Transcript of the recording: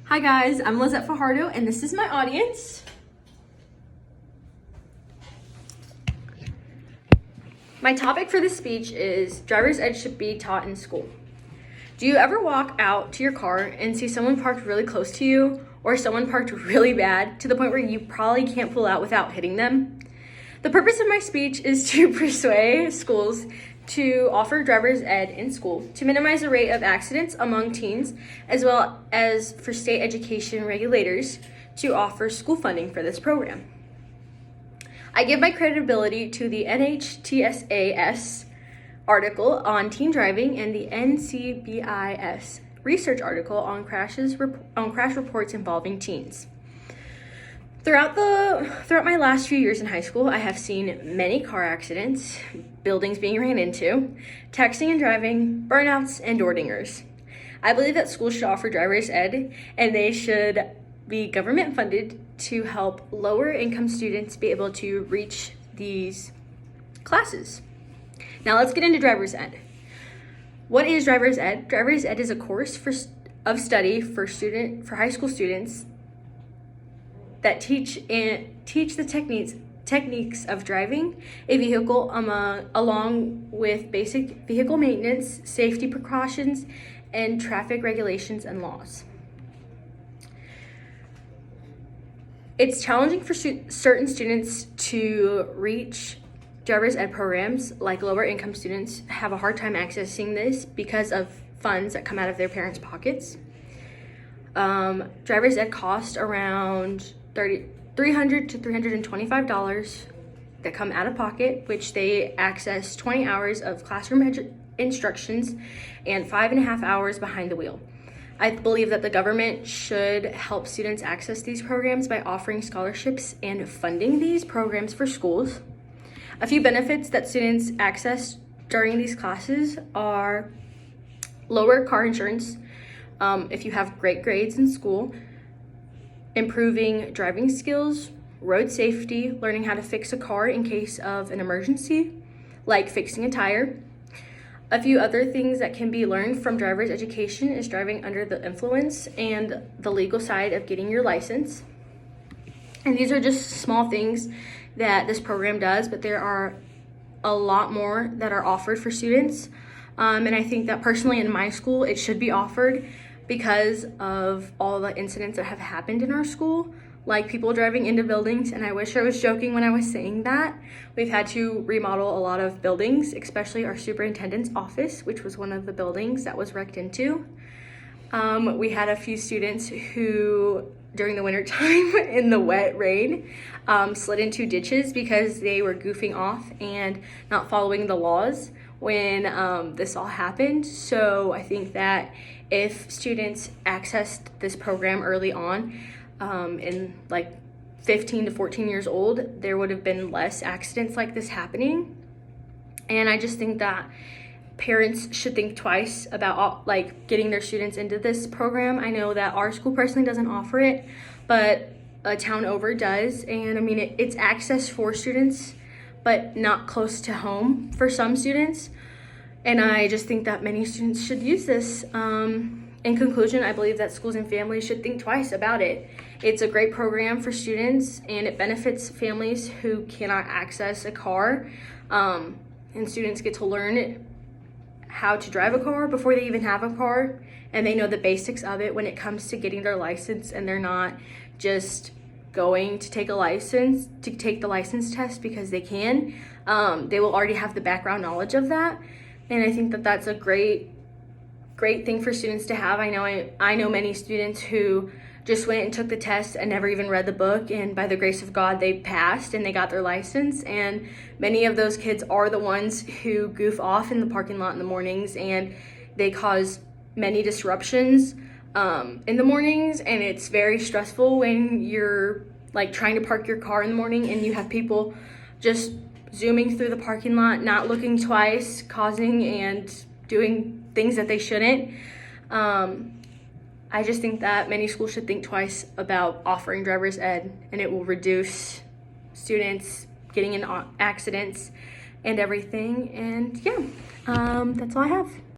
Hi guys, I'm Lizette Fajardo and this is my audience. My topic for this speech is driver's ed should be taught in school. Do you ever walk out to your car and see someone parked really close to you or someone parked really bad to the point where you probably can't pull out without hitting them? The purpose of my speech is to persuade schools to offer driver's ed in school to minimize the rate of accidents among teens, as well as for state education regulators to offer school funding for this program. I give my credibility to the NHTSAS article on teen driving and the NCBIS research article on crash reports involving teens. Throughout my last few years in high school, I have seen many car accidents, buildings being ran into, texting and driving, burnouts, and door dingers. I believe that schools should offer driver's ed, and they should be government funded to help lower income students be able to reach these classes. Now let's get into driver's ed. What is driver's ed? Driver's ed is a course of study for high school students that teach the techniques of driving a vehicle along with basic vehicle maintenance, safety precautions, and traffic regulations and laws. It's challenging for certain students to reach driver's ed programs, like lower income students have a hard time accessing this because of funds that come out of their parents' pockets. Driver's ed costs around $300 to $325 that come out of pocket, which they access 20 hours of classroom instructions and 5.5 hours behind the wheel. I believe that the government should help students access these programs by offering scholarships and funding these programs for schools. A few benefits that students access during these classes are lower car insurance if you have great grades in school, improving driving skills, road safety, learning how to fix a car in case of an emergency, like fixing a tire. A few other things that can be learned from driver's education is driving under the influence and the legal side of getting your license. And these are just small things that this program does, but there are a lot more that are offered for students. And I think that personally in my school, it should be offered because of all the incidents that have happened in our school, like people driving into buildings. And I wish I was joking when I was saying that. We've had to remodel a lot of buildings, especially our superintendent's office, which was one of the buildings that was wrecked into. We had a few students who, during the winter time in the wet rain, slid into ditches because they were goofing off and not following the laws when this all happened. So I think that if students accessed this program early on, in like 15 to 14 years old, there would have been less accidents like this happening. And I just think that parents should think twice about like getting their students into this program. I know that our school personally doesn't offer it, but a town over does. And I mean, it's access for students, but not close to home for some students. And I just think that many students should use this. In conclusion, I believe that schools and families should think twice about it. It's a great program for students and it benefits families who cannot access a car. And students get to learn how to drive a car before they even have a car. And they know the basics of it when it comes to getting their license, and they're not just going to take the license test because they can. They will already have the background knowledge of that. And I think that that's a great thing for students to have. I know many students who just went and took the test and never even read the book, and by the grace of God they passed and they got their license. And many of those kids are the ones who goof off in the parking lot in the mornings, and they cause many disruptions in the mornings. And it's very stressful when you're like trying to park your car in the morning and you have people just zooming through the parking lot, not looking twice, causing and doing things that they shouldn't. I just think that many schools should think twice about offering driver's ed, and it will reduce students getting in accidents and everything. And yeah, that's all I have.